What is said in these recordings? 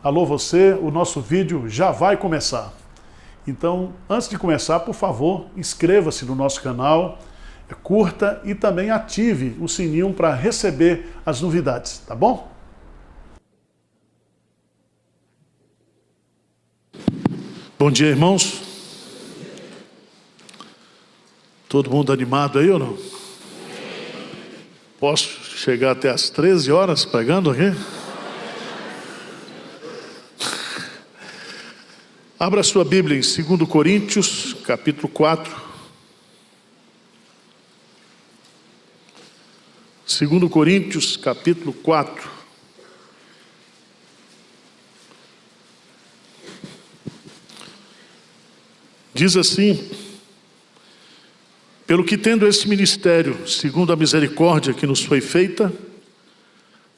Alô você, o nosso vídeo já vai começar. Então, antes de começar, por favor, inscreva-se no nosso canal, curta e também ative o sininho para receber as novidades, tá bom? Bom dia, irmãos. Todo mundo animado aí ou não? Posso chegar até às 13 horas pregando aqui? Abra sua Bíblia em 2 Coríntios, capítulo 4. 2 Coríntios, capítulo 4. Diz assim: pelo que tendo este ministério, segundo a misericórdia que nos foi feita,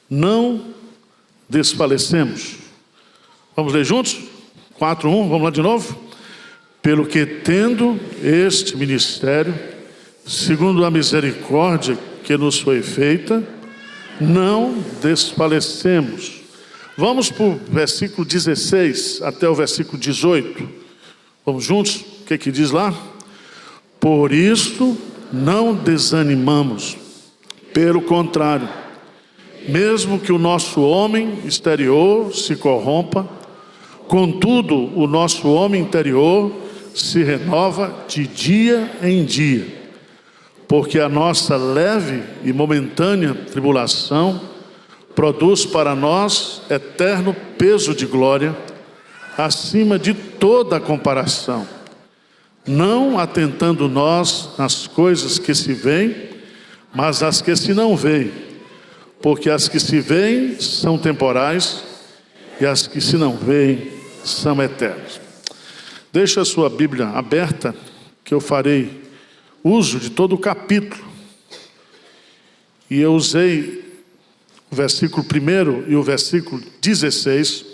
não desfalecemos. Vamos ler juntos? 4:1, vamos lá de novo? Pelo que tendo este ministério, segundo a misericórdia que nos foi feita, não desfalecemos. Vamos para o versículo 16 até o versículo 18. Vamos juntos? O que diz lá? Por isso não desanimamos, pelo contrário, mesmo que o nosso homem exterior se corrompa, contudo o nosso homem interior se renova de dia em dia, porque a nossa leve e momentânea tribulação produz para nós eterno peso de glória, acima de toda comparação, não atentando nós nas coisas que se veem, mas as que se não veem, porque as que se veem são temporais e as que se não veem são eternas. Deixa a sua Bíblia aberta, que eu farei uso de todo o capítulo. E eu usei o versículo 1 e o versículo 16,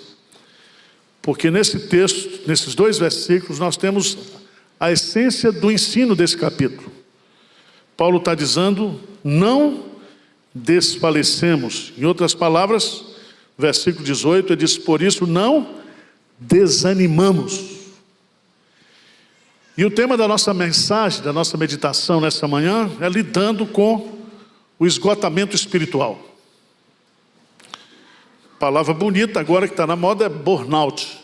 porque nesse texto, nesses dois versículos, nós temos a essência do ensino desse capítulo. Paulo está dizendo, não desfalecemos. Em outras palavras, versículo 18, ele diz, por isso não desanimamos. E o tema da nossa mensagem, da nossa meditação nessa manhã, é lidando com o esgotamento espiritual. Palavra bonita agora que está na moda é burnout.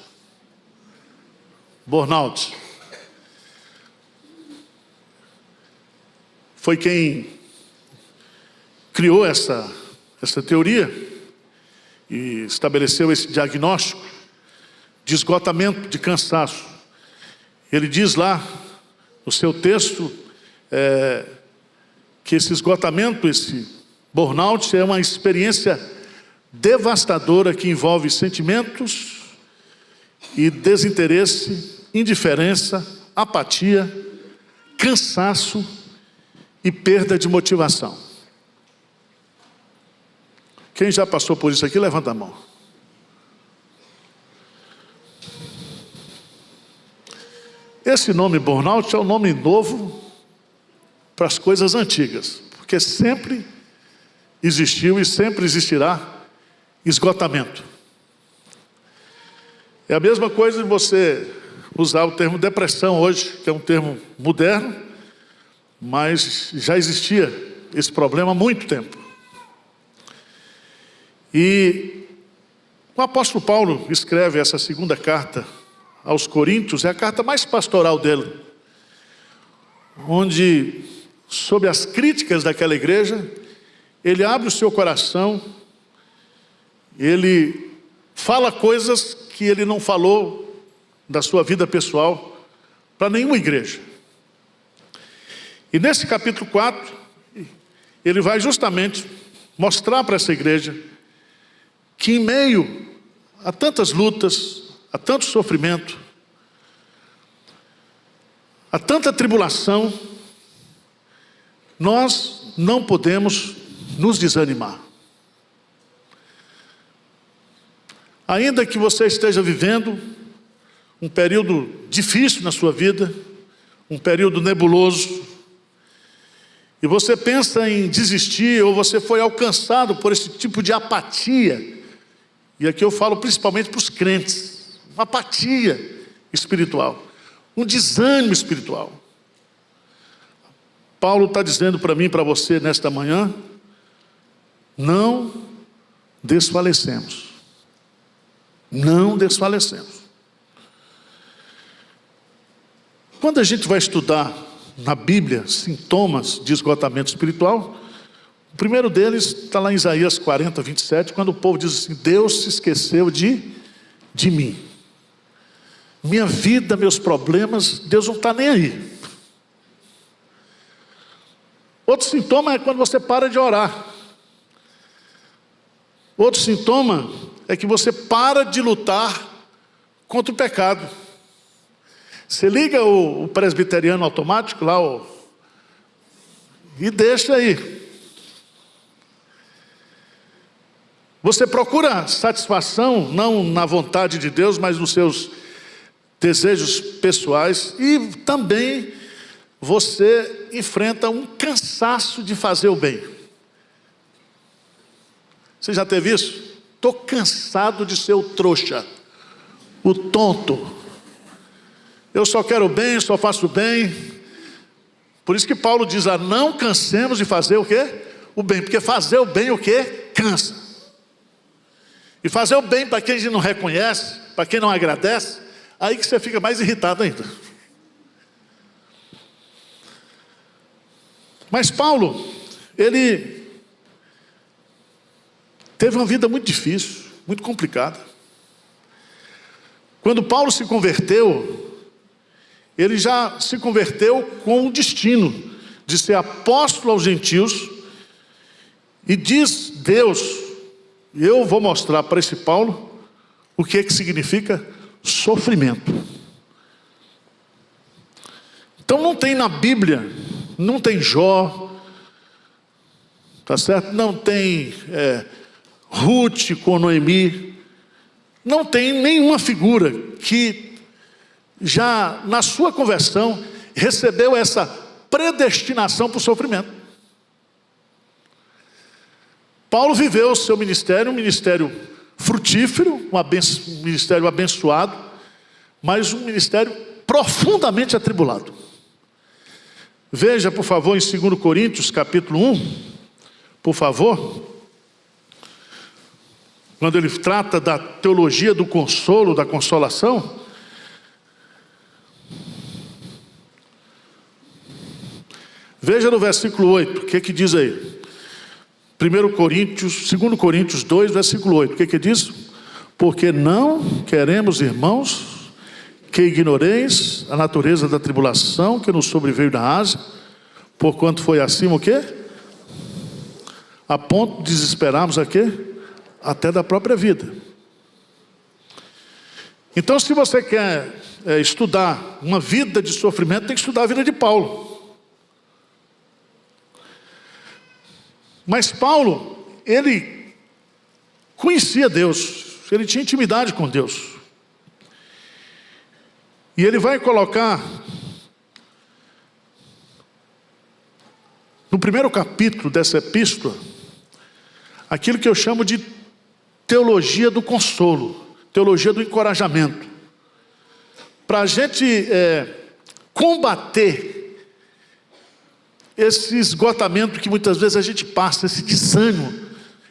Burnout. Foi quem criou essa teoria e estabeleceu esse diagnóstico de esgotamento, de cansaço. Ele diz lá no seu texto que esse esgotamento, esse burnout é uma experiência devastadora que envolve sentimentos e desinteresse, indiferença, apatia, cansaço e perda de motivação. Quem já passou por isso aqui, levanta a mão. Esse nome burnout é um nome novo para as coisas antigas, porque sempre existiu e sempre existirá esgotamento. É a mesma coisa de você usar o termo depressão hoje, que é um termo moderno, mas já existia esse problema há muito tempo. E o apóstolo Paulo escreve essa segunda carta aos Coríntios, é a carta mais pastoral dele, onde, sob as críticas daquela igreja, ele abre o seu coração, ele fala coisas que ele não falou da sua vida pessoal para nenhuma igreja. E nesse capítulo 4, ele vai justamente mostrar para essa igreja que em meio a tantas lutas, a tanto sofrimento, a tanta tribulação, nós não podemos nos desanimar. Ainda que você esteja vivendo um período difícil na sua vida, um período nebuloso, e você pensa em desistir, ou você foi alcançado por esse tipo de apatia E aqui eu falo principalmente para os crentes. Uma apatia espiritual. Um desânimo espiritual. Paulo está dizendo para mim e para você nesta manhã: não desfalecemos. Não desfalecemos. Quando a gente vai estudar na Bíblia sintomas de esgotamento espiritual, o primeiro deles está lá em Isaías 40, 27, quando o povo diz assim: Deus se esqueceu de mim. Minha vida, meus problemas, Deus não está nem aí. Outro sintoma é quando você para de orar. Outro sintoma é que você para de lutar contra o pecado. Você liga o presbiteriano automático lá, e deixa aí. Você procura satisfação, não na vontade de Deus, mas nos seus desejos pessoais. E também você enfrenta um cansaço de fazer o bem. Você já teve isso? Estou cansado de ser o trouxa, o tonto. Eu só quero o bem, só faço o bem. Por isso que Paulo diz: não cansemos de fazer o quê? O bem. Porque fazer o bem o quê? Cansa. E fazer o bem para quem não reconhece, para quem não agradece, aí que você fica mais irritado ainda. Mas Paulo, ele teve uma vida muito difícil, muito complicada. Quando Paulo se converteu, ele já se converteu com o destino de ser apóstolo aos gentios. E diz Deus, e eu vou mostrar para esse Paulo o que significa sofrimento. Então não tem na Bíblia, não tem Jó, tá certo? Não tem Ruth com Noemi, não tem nenhuma figura que já na sua conversão recebeu essa predestinação para o sofrimento. Paulo viveu o seu ministério, um ministério frutífero, um ministério abençoado, mas um ministério profundamente atribulado. Veja, por favor, em 2 Coríntios, capítulo 1, por favor, quando ele trata da teologia do consolo, da consolação. Veja no versículo 8, o que diz aí? 2 Coríntios 2, versículo 8, o que diz? Porque não queremos, irmãos, que ignoreis a natureza da tribulação que nos sobreveio na Ásia, porquanto foi assim o quê? A ponto de desesperarmos a quê? Até da própria vida. Então, se você quer estudar uma vida de sofrimento, tem que estudar a vida de Paulo. Mas Paulo, ele conhecia Deus, ele tinha intimidade com Deus. E ele vai colocar no primeiro capítulo dessa epístola aquilo que eu chamo de teologia do consolo, teologia do encorajamento. Para a gente combater esse esgotamento que muitas vezes a gente passa, esse desânimo,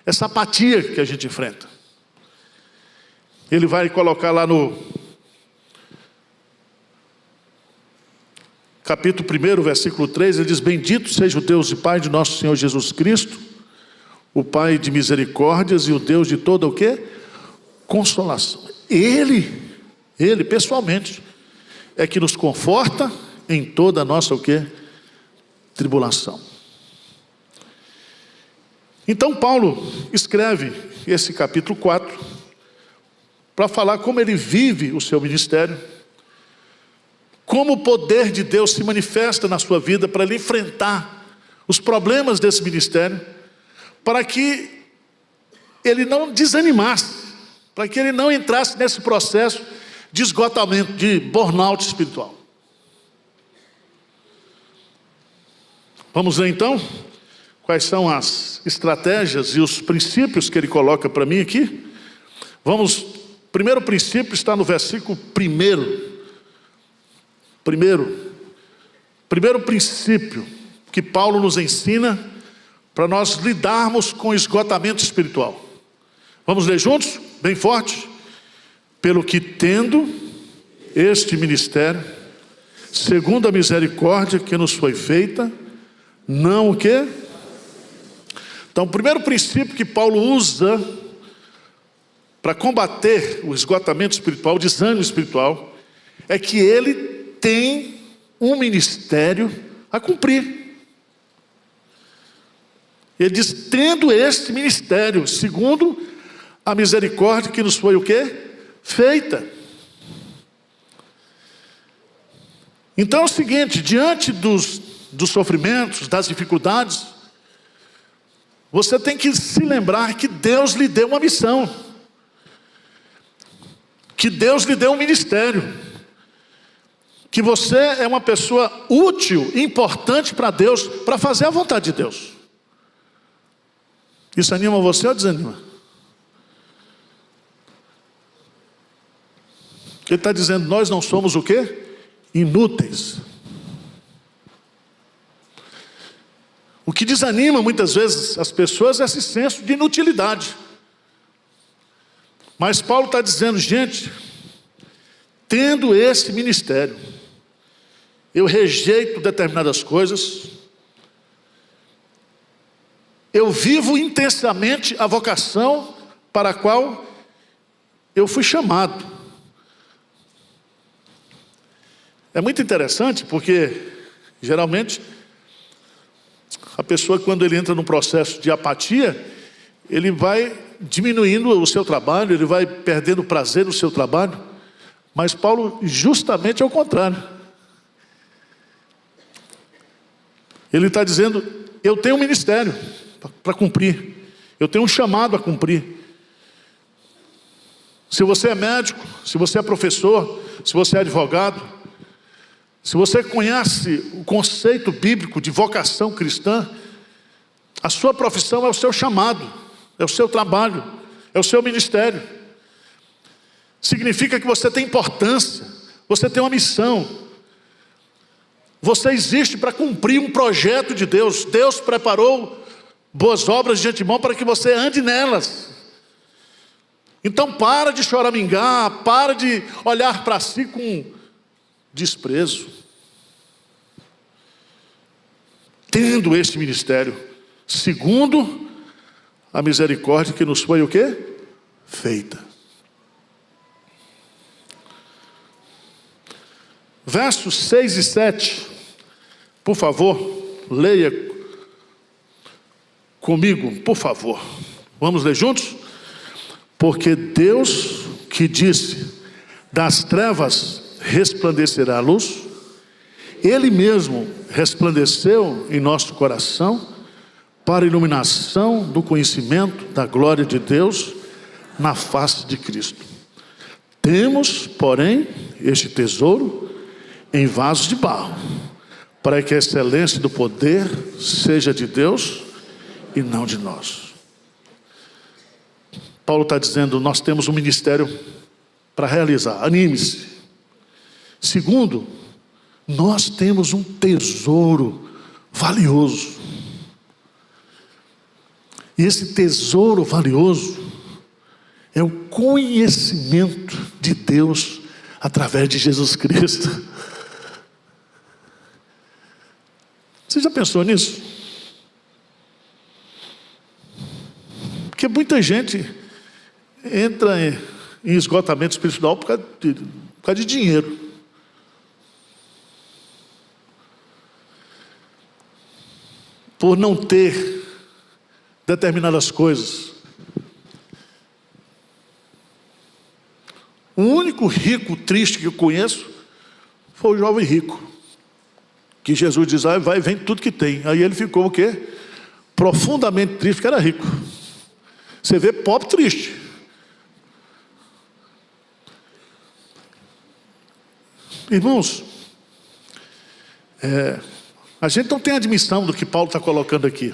essa apatia que a gente enfrenta. Ele vai colocar lá no capítulo 1, versículo 3, ele diz: bendito seja o Deus e Pai de nosso Senhor Jesus Cristo, o Pai de misericórdias e o Deus de toda o quê? Consolação. Ele pessoalmente é que nos conforta em toda a nossa o quê? Tribulação. Então Paulo escreve esse capítulo 4 para falar como ele vive o seu ministério, como o poder de Deus se manifesta na sua vida para ele enfrentar os problemas desse ministério, para que ele não desanimasse, para que ele não entrasse nesse processo de esgotamento, de burnout espiritual. Vamos ver então quais são as estratégias e os princípios que ele coloca para mim aqui. Vamos, primeiro princípio está no versículo 1. Primeiro princípio que Paulo nos ensina para nós lidarmos com o esgotamento espiritual. Vamos ler juntos? Bem forte. Pelo que tendo este ministério, segundo a misericórdia que nos foi feita, não o quê? Então, o primeiro princípio que Paulo usa para combater o esgotamento espiritual, o desânimo espiritual, é que ele tem um ministério a cumprir. Ele diz, tendo este ministério, segundo a misericórdia que nos foi o quê? Feita. Então é o seguinte, diante dos sofrimentos, das dificuldades, você tem que se lembrar que Deus lhe deu uma missão, que Deus lhe deu um ministério, que você é uma pessoa útil, importante para Deus, para fazer a vontade de Deus. Isso anima você ou desanima? Ele está dizendo, nós não somos o quê? Inúteis. O que desanima muitas vezes as pessoas é esse senso de inutilidade. Mas Paulo está dizendo, gente, tendo esse ministério, eu rejeito determinadas coisas, eu vivo intensamente a vocação para a qual eu fui chamado. É muito interessante porque, geralmente, a pessoa, quando ele entra num processo de apatia, ele vai diminuindo o seu trabalho, ele vai perdendo prazer no seu trabalho. Mas Paulo, justamente ao contrário. Ele está dizendo, eu tenho um ministério para cumprir, eu tenho um chamado a cumprir. Se você é médico, se você é professor, se você é advogado, se você conhece o conceito bíblico de vocação cristã, a sua profissão é o seu chamado, é o seu trabalho, é o seu ministério. Significa que você tem importância, você tem uma missão. Você existe para cumprir um projeto de Deus. Deus preparou boas obras de antemão para que você ande nelas. Então para de choramingar, para de olhar para si com desprezo. Tendo este ministério, segundo a misericórdia que nos foi o quê? Feita. Versos 6 e 7, por favor, leia comigo, por favor. Vamos ler juntos? Porque Deus que disse, das trevas resplandecerá a luz, Ele mesmo resplandeceu em nosso coração para a iluminação do conhecimento da glória de Deus na face de Cristo. Temos, porém, este tesouro em vasos de barro, para que a excelência do poder seja de Deus e não de nós. Paulo está dizendo, nós temos um ministério para realizar, anime-se. Segundo, nós temos um tesouro valioso. E esse tesouro valioso é o conhecimento de Deus através de Jesus Cristo. Você já pensou nisso? Porque muita gente entra em esgotamento espiritual por causa de dinheiro. Por não ter determinadas coisas. O único rico triste que eu conheço foi o jovem rico, que Jesus diz, vai, vem tudo que tem. Aí ele ficou o quê? Profundamente triste, porque era rico. Você vê pobre triste. Irmãos, a gente não tem admissão do que Paulo está colocando aqui.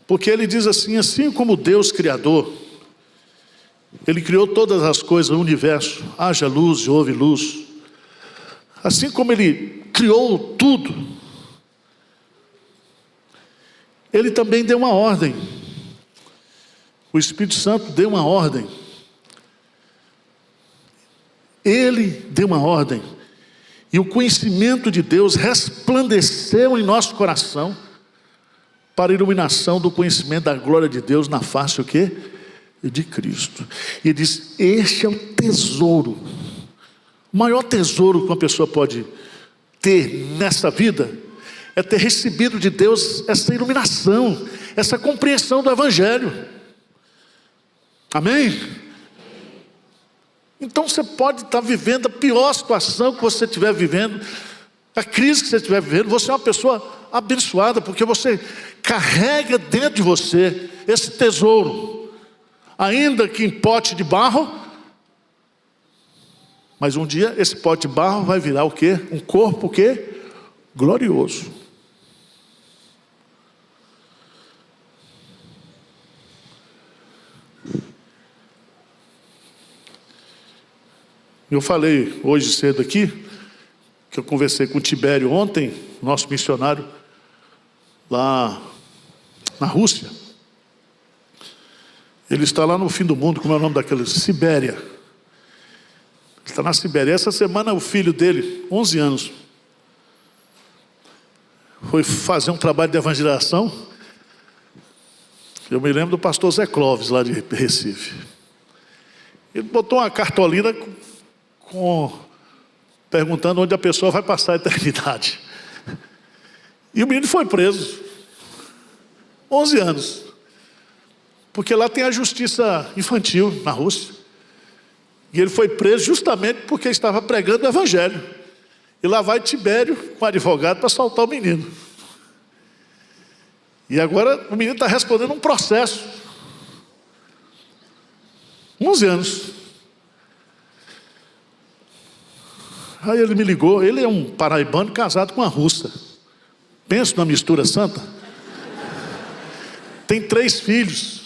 Porque ele diz assim como Deus Criador Ele criou todas as coisas, o universo. Haja luz e houve luz. Assim como Ele criou tudo, Ele também deu uma ordem. O Espírito Santo deu uma ordem. Ele deu uma ordem. E o conhecimento de Deus resplandeceu em nosso coração para a iluminação do conhecimento da glória de Deus na face o quê? De Cristo. E ele diz, este é o tesouro. O maior tesouro que uma pessoa pode ter nessa vida é ter recebido de Deus essa iluminação, essa compreensão do Evangelho. Amém? Então você pode estar vivendo a pior situação que você estiver vivendo, a crise que você estiver vivendo, você é uma pessoa abençoada, porque você carrega dentro de você esse tesouro, ainda que em pote de barro, mas um dia esse pote de barro vai virar o quê? Um corpo o quê? Glorioso. Eu falei hoje cedo aqui, que eu conversei com o Tibério ontem, nosso missionário, lá na Rússia. Ele está lá no fim do mundo, como é o nome daquele? Sibéria. Ele está na Sibéria. Essa semana o filho dele, 11 anos, foi fazer um trabalho de evangelização. Eu me lembro do pastor Zé Clóvis, lá de Recife. Ele botou uma cartolina perguntando onde a pessoa vai passar a eternidade. E o menino foi preso. 11 anos. Porque lá tem a justiça infantil na Rússia. E ele foi preso justamente porque estava pregando o Evangelho. E lá vai Tibério com o advogado para soltar o menino. E agora o menino está respondendo um processo. 11 anos. Aí ele me ligou, ele é um paraibano casado com uma russa. Pensa numa mistura santa. Tem 3 filhos.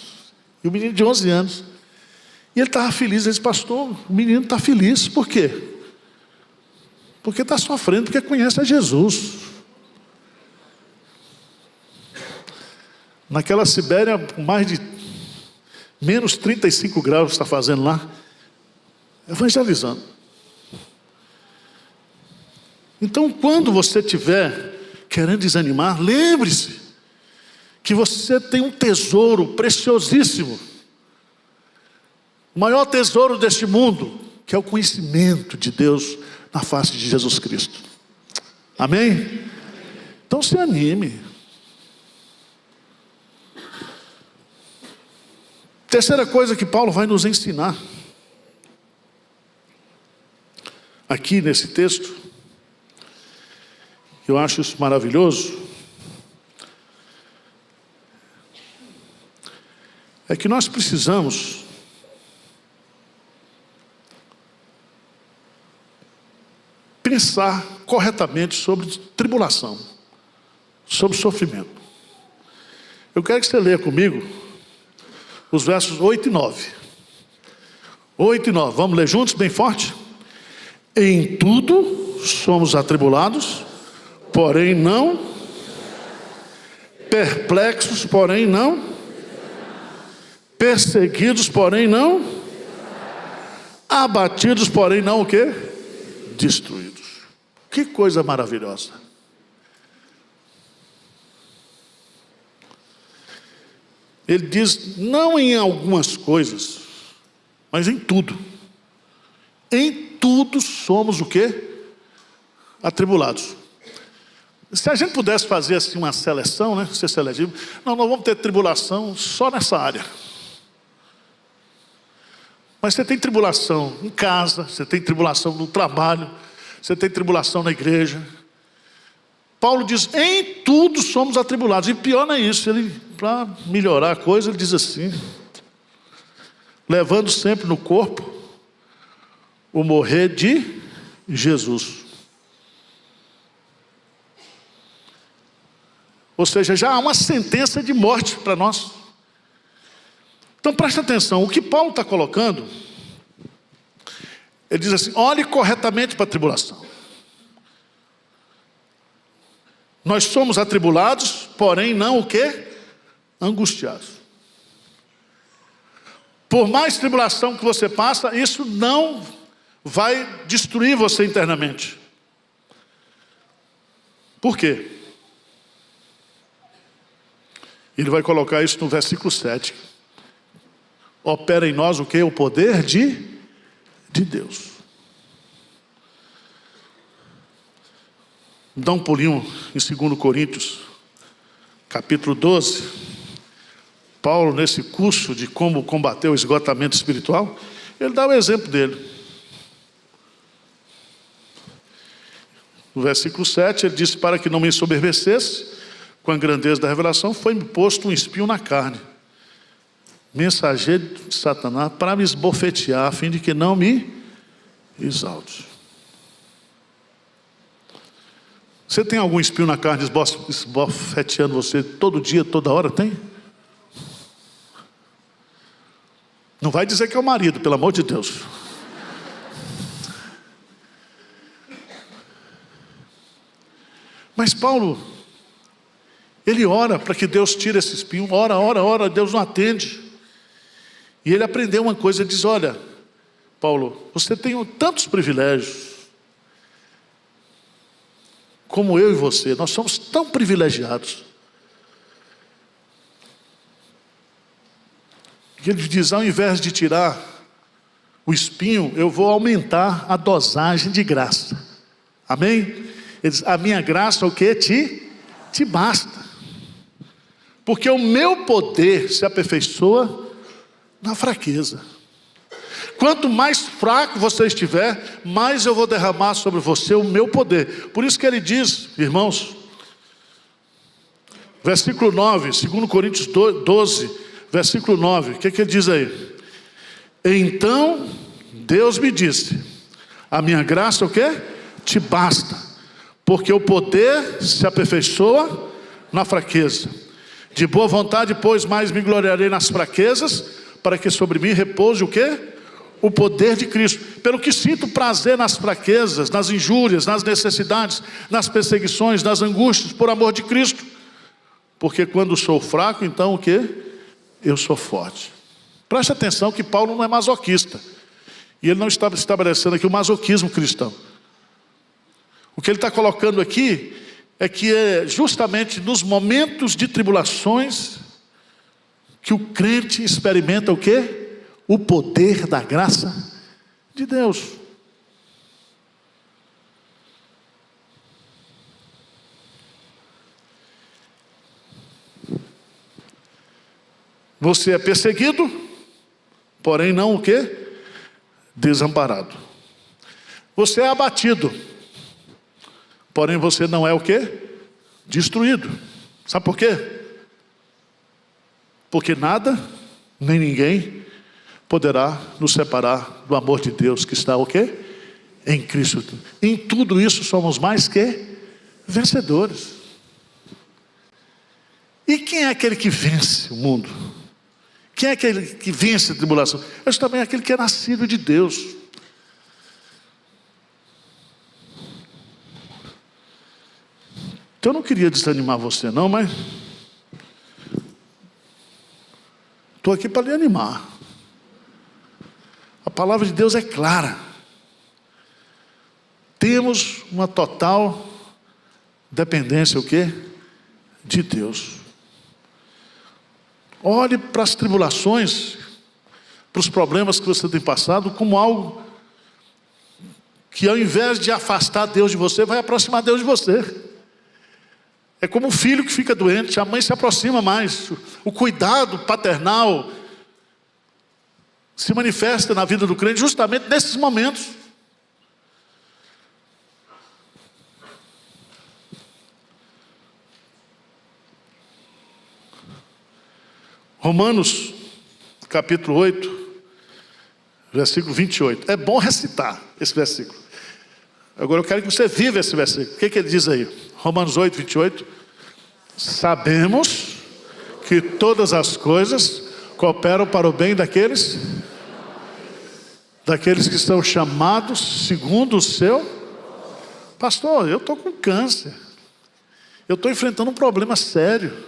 E o menino de 11 anos. E ele estava feliz, ele disse, pastor, o menino está feliz, por quê? Porque está sofrendo, porque conhece a Jesus. Naquela Sibéria, com mais de menos 35 graus está fazendo lá, evangelizando. Então, quando você estiver querendo desanimar, lembre-se que você tem um tesouro preciosíssimo. O maior tesouro deste mundo, que é o conhecimento de Deus na face de Jesus Cristo. Amém? Então se anime. Terceira coisa que Paulo vai nos ensinar aqui nesse texto, eu acho isso maravilhoso, é que nós precisamos pensar corretamente sobre tribulação, sobre sofrimento. Eu quero que você leia comigo os versos 8 e 9. 8 e 9, vamos ler juntos, bem forte? Em tudo somos atribulados, porém não, perplexos, porém não, perseguidos, porém não, abatidos, porém não o quê? Destruídos. Que coisa maravilhosa. Ele diz, não em algumas coisas, mas em tudo. Em tudo somos o quê? Atribulados. Se a gente pudesse fazer assim uma seleção, né? Ser seletivo, não, nós vamos ter tribulação só nessa área. Mas você tem tribulação em casa, você tem tribulação no trabalho, você tem tribulação na igreja. Paulo diz, em tudo somos atribulados. E pior não é isso, ele, para melhorar a coisa, ele diz assim, levando sempre no corpo o morrer de Jesus. Ou seja, já há uma sentença de morte para nós. Então preste atenção, o que Paulo está colocando, ele diz assim: olhe corretamente para a tribulação. Nós somos atribulados, porém não o quê? Angustiados. Por mais tribulação que você passa, isso não vai destruir você internamente. Por quê? Ele vai colocar isso no versículo 7. Opera em nós o quê? O poder de Deus. Dá um pulinho em 2 Coríntios, capítulo 12. Paulo, nesse curso de como combater o esgotamento espiritual, ele dá o exemplo dele. No versículo 7, ele disse: para que não me ensoberbecesse com a grandeza da revelação, foi-me posto um espinho na carne, mensageiro de Satanás, para me esbofetear, a fim de que não me exalte. Você tem algum espinho na carne esbofeteando você todo dia, toda hora? Tem? Não vai dizer que é o marido, pelo amor de Deus. Mas Paulo, ele ora para que Deus tire esse espinho. Ora, Deus não atende. E ele aprendeu uma coisa, ele diz: olha, Paulo, você tem tantos privilégios, como eu e você, nós somos tão privilegiados. E ele diz: ao invés de tirar o espinho, eu vou aumentar a dosagem de graça. Amém? Ele diz: a minha graça, o que? Te basta. Porque o meu poder se aperfeiçoa na fraqueza. Quanto mais fraco você estiver, mais eu vou derramar sobre você o meu poder. Por isso que ele diz, irmãos, versículo 9, 2 Coríntios 12, versículo 9, o que ele diz aí? Então Deus me disse: a minha graça, o quê? Te basta, porque o poder se aperfeiçoa na fraqueza. De boa vontade, pois, mais me gloriarei nas fraquezas, para que sobre mim repouse o quê? O poder de Cristo. Pelo que sinto prazer nas fraquezas, nas injúrias, nas necessidades, nas perseguições, nas angústias, por amor de Cristo. Porque quando sou fraco, então o quê? Eu sou forte. Preste atenção que Paulo não é masoquista. E ele não está estabelecendo aqui o masoquismo cristão. O que ele está colocando aqui é que é justamente nos momentos de tribulações que o crente experimenta o quê? O poder da graça de Deus. Você é perseguido, porém não o quê? Desamparado. Você é abatido, porém você não é o quê? Destruído. Sabe por quê? Porque nada, nem ninguém poderá nos separar do amor de Deus que está o quê? Em Cristo. Em tudo isso somos mais que vencedores. E quem é aquele que vence o mundo? Quem é aquele que vence a tribulação? É também aquele que é nascido de Deus. Então eu não queria desanimar você não, mas estou aqui para lhe animar. A palavra de Deus é clara. Temos uma total dependência, o quê? De Deus. Olhe para as tribulações, para os problemas que você tem passado, como algo que ao invés de afastar Deus de você, vai aproximar Deus de você. É como um filho que fica doente, a mãe se aproxima mais. O cuidado paternal se manifesta na vida do crente justamente nesses momentos. Romanos, capítulo 8, versículo 28. É bom recitar esse versículo. Agora eu quero que você viva esse versículo. O que ele diz aí? Romanos 8, 28. Sabemos que todas as coisas cooperam para o bem daqueles que são chamados segundo o seu. Pastor, eu estou com câncer. Eu estou enfrentando um problema sério.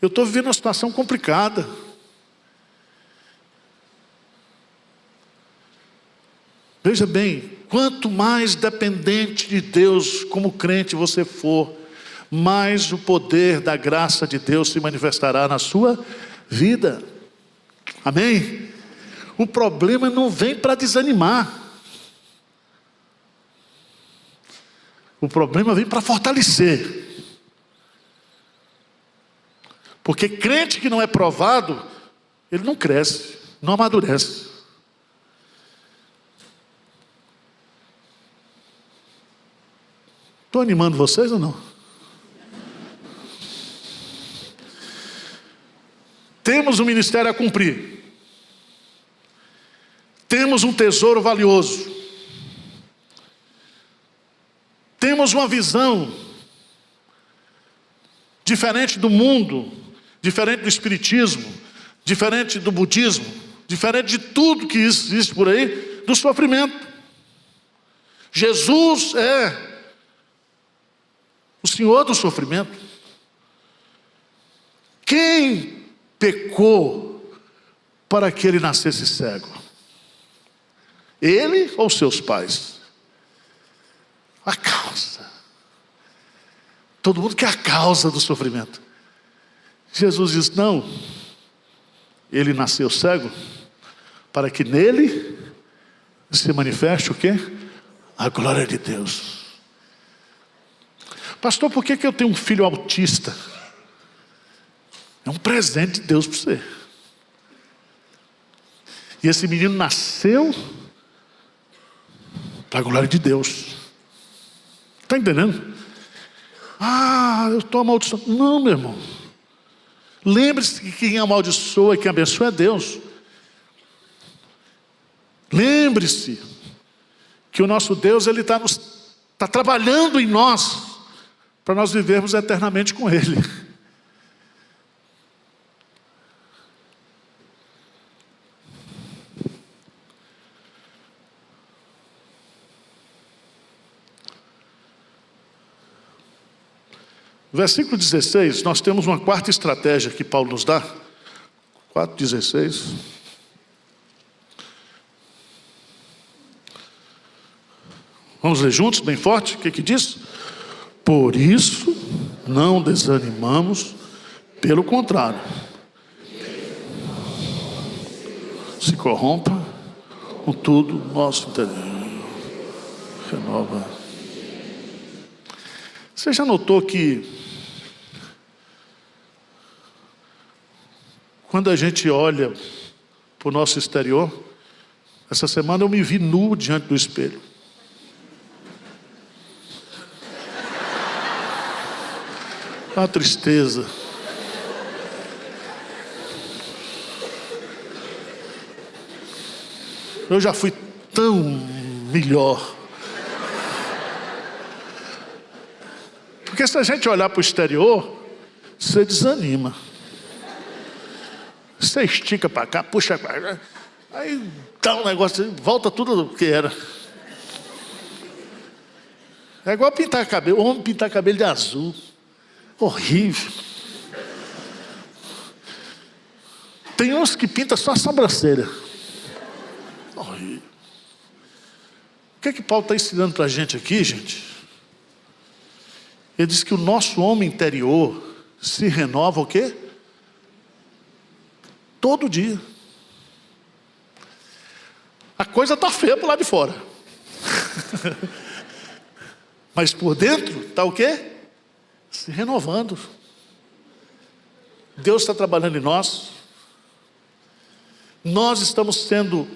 Eu estou vivendo uma situação complicada. Veja bem, quanto mais dependente de Deus como crente você for, mais o poder da graça de Deus se manifestará na sua vida. Amém? O problema não vem para desanimar. O problema vem para fortalecer. Porque crente que não é provado, ele não cresce, não amadurece. Estou animando vocês ou não? Temos um ministério a cumprir. Temos um tesouro valioso. Temos uma visão diferente do mundo, diferente do espiritismo, diferente do budismo, diferente de tudo que existe por aí, do sofrimento. Jesus é o Senhor do sofrimento. Quem pecou para que ele nascesse cego? Ele ou seus pais? A causa. Todo mundo quer a causa do sofrimento. Jesus diz, não. Ele nasceu cego para que nele se manifeste o quê? A glória de Deus. Pastor, por que eu tenho um filho autista? É um presente de Deus para você. E esse menino nasceu para a glória de Deus. Está entendendo? Ah, eu estou amaldiçoado. Não, meu irmão. Lembre-se que quem amaldiçoa e quem abençoa é Deus. Lembre-se que o nosso Deus, Ele está trabalhando em nós para nós vivermos eternamente com Ele. Versículo 16, nós temos uma quarta estratégia que Paulo nos dá. 4:16. Vamos ler juntos, bem forte? O que diz? Por isso, não desanimamos, pelo contrário. Se corrompa com tudo nosso interior. Renova. Você já notou que quando a gente olha para o nosso exterior, essa semana eu me vi nu diante do espelho. Uma tristeza. Eu já fui tão melhor. Porque se a gente olhar para o exterior, você desanima. Você estica para cá, puxa para cá, aí dá um negócio, volta tudo o que era. É igual pintar cabelo, o homem pintar cabelo de azul. Horrível. Tem uns que pintam só a sobrancelha. Horrível. O que é que Paulo está ensinando para a gente aqui, gente? Ele diz que o nosso homem interior se renova o quê? Todo dia. A coisa está feia para lá de fora. Mas por dentro está o quê? Se renovando. Deus está trabalhando em nós. Nós estamos sendo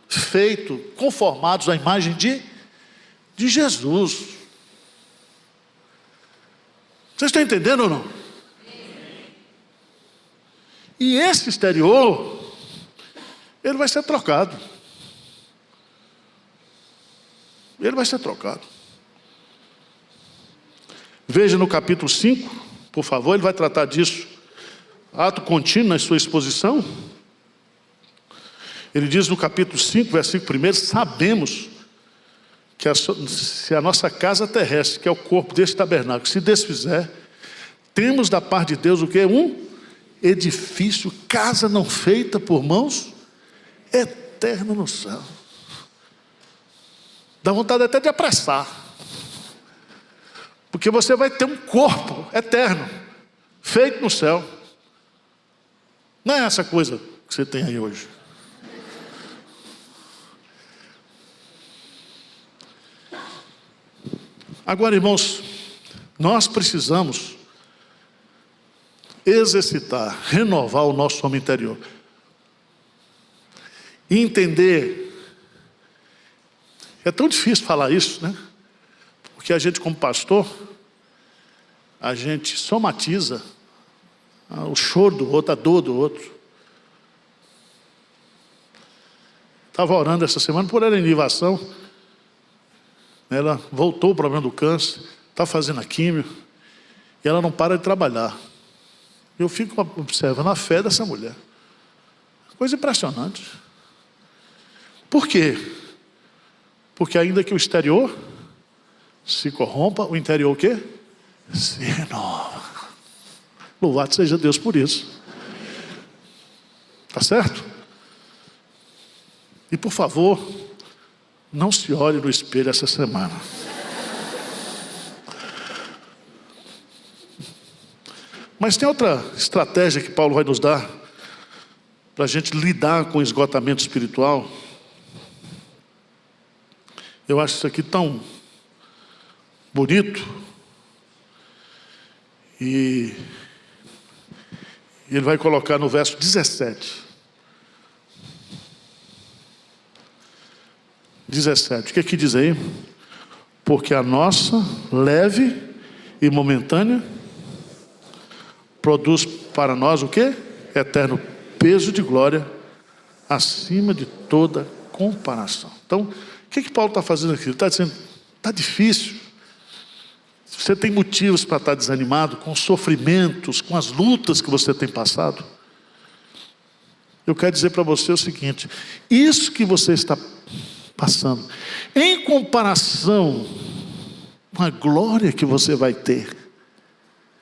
feitos, conformados à imagem de Jesus. Vocês estão entendendo ou não? E esse exterior, ele vai ser trocado. Ele vai ser trocado. Veja no capítulo 5, por favor, ele vai tratar disso ato contínuo na sua exposição. Ele diz no capítulo 5, versículo 1, sabemos que se a nossa casa terrestre, que é o corpo deste tabernáculo, se desfizer, temos da parte de Deus o quê? Um edifício, casa não feita por mãos, eterno no céu. Dá vontade até de apressar, porque você vai ter um corpo eterno, feito no céu. Não é essa coisa que você tem aí hoje. Agora, irmãos, nós precisamos exercitar, renovar o nosso homem interior. E entender. É tão difícil falar isso, né? Porque a gente, como pastor, a gente somatiza o choro do outro, a dor do outro. Estava orando essa semana por ela em Inivação. Ela voltou o problema do câncer, está fazendo a químio, e ela não para de trabalhar. Eu fico observando a fé dessa mulher. Coisa impressionante. Por quê? Porque ainda que o exterior se corrompa, o interior o quê? Se renova. Louvado seja Deus por isso. Tá certo? E por favor, não se olhe no espelho essa semana. Mas tem outra estratégia que Paulo vai nos dar para a gente lidar com o esgotamento espiritual. Eu acho isso aqui tão bonito. E ele vai colocar no verso 17. 17, o que aqui diz aí? Porque a nossa leve e momentânea produz para nós o quê? Eterno peso de glória acima de toda comparação. Então, o que Paulo está fazendo aqui? Ele está dizendo, está difícil. Você tem motivos para estar desanimado com os sofrimentos, com as lutas que você tem passado. Eu quero dizer para você o seguinte, isso que você está passando, em comparação com a glória que você vai ter,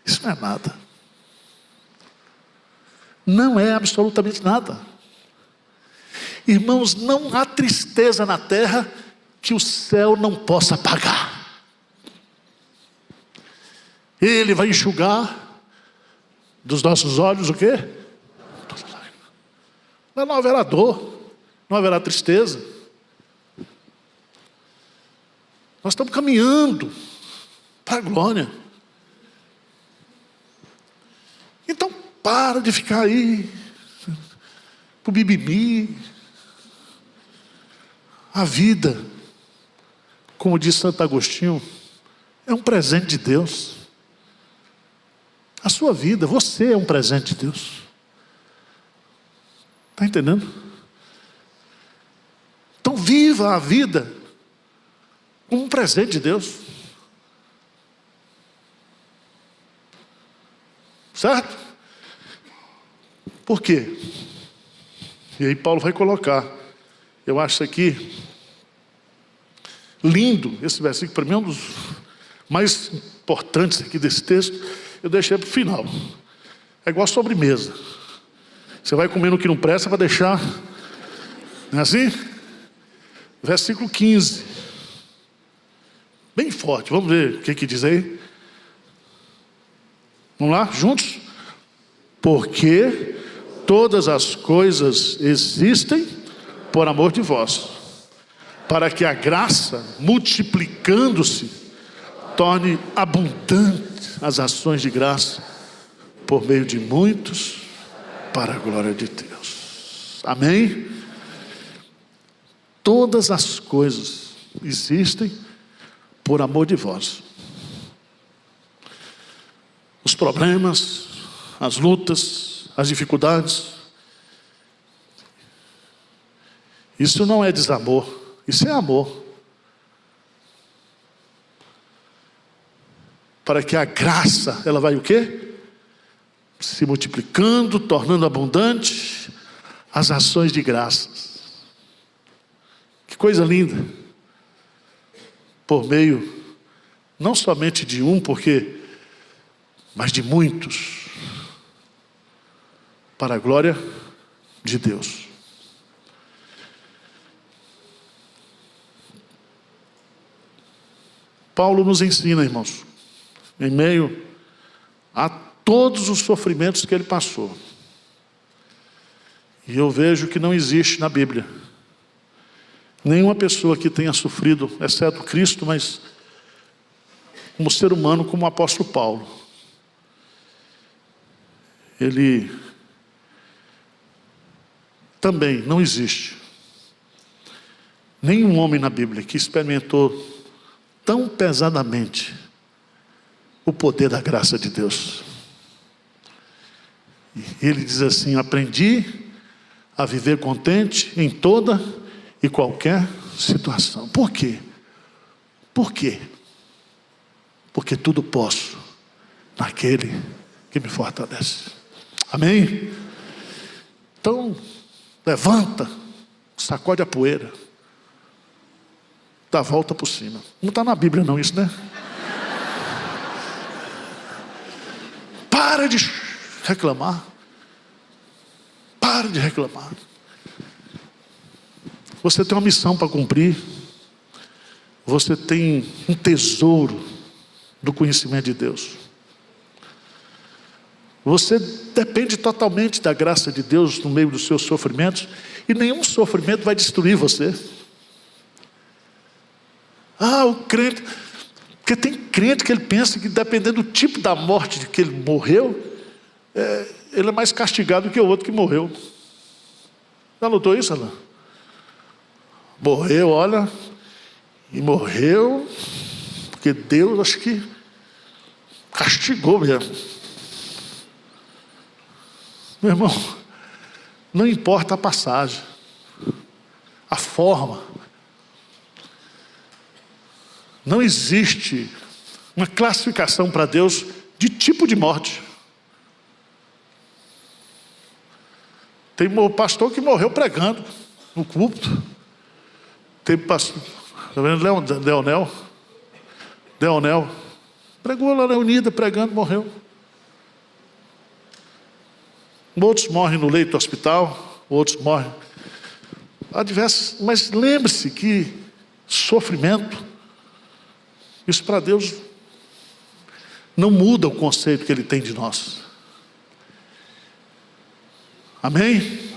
isso não é nada. Não é absolutamente nada. Irmãos, não há tristeza na terra que o céu não possa apagar. Ele vai enxugar dos nossos olhos o quê? Não haverá dor, não haverá tristeza. Nós estamos caminhando para a glória. Então, para de ficar aí, pro bibimi. A vida, como diz Santo Agostinho, é um presente de Deus. A sua vida, você é um presente de Deus. Está entendendo? Então, viva a vida como um presente de Deus. Certo? Por quê? E aí Paulo vai colocar. Eu acho isso aqui lindo. Esse versículo para mim é um dos mais importantes aqui desse texto. Eu deixei para o final. É igual a sobremesa. Você vai comendo o que não presta para deixar. Não é assim? Versículo 15. Bem forte. Vamos ver o que diz aí. Vamos lá, juntos? Porque todas as coisas existem por amor de vós, para que a graça, multiplicando-se, torne abundante as ações de graça, por meio de muitos, para a glória de Deus. Amém? Todas as coisas existem por amor de vós. Os problemas, as lutas, as dificuldades, isso não é desamor, isso é amor. Para que a graça, ela vai o quê? se multiplicando, tornando abundante as ações de graças. Que coisa linda! Por meio, não somente de um, mas de muitos, para a glória de Deus. Paulo nos ensina, irmãos, em meio a todos os sofrimentos que ele passou. E eu vejo que não existe na Bíblia nenhuma pessoa que tenha sofrido, exceto Cristo, mas como ser humano, como o apóstolo Paulo. Ele também não existe nenhum homem na Bíblia que experimentou tão pesadamente o poder da graça de Deus. E ele diz assim: aprendi a viver contente em toda e qualquer situação. Por quê? Por quê? Porque tudo posso naquele que me fortalece. Amém? Então, levanta, sacode a poeira, dá a volta por cima. Não está na Bíblia não isso, né? Para de reclamar. Para de reclamar. Você tem uma missão para cumprir. Você tem um tesouro do conhecimento de Deus. Você depende totalmente da graça de Deus no meio dos seus sofrimentos. E nenhum sofrimento vai destruir você. O crente... Porque tem crente que ele pensa que dependendo do tipo da morte de que ele morreu, ele é mais castigado que o outro que morreu. Já notou isso, Alain? Morreu, olha, e morreu, porque Deus acho que castigou mesmo. Meu irmão, não importa a passagem, a forma. Não existe uma classificação para Deus de tipo de morte. Tem um pastor que morreu pregando no culto. Tem pastor, tá vendo? Leonel, pregou lá na Unida, pregando, morreu. Outros morrem no leito do hospital, outros morrem. Há diversas, mas lembre-se que sofrimento, isso para Deus não muda o conceito que Ele tem de nós. Amém?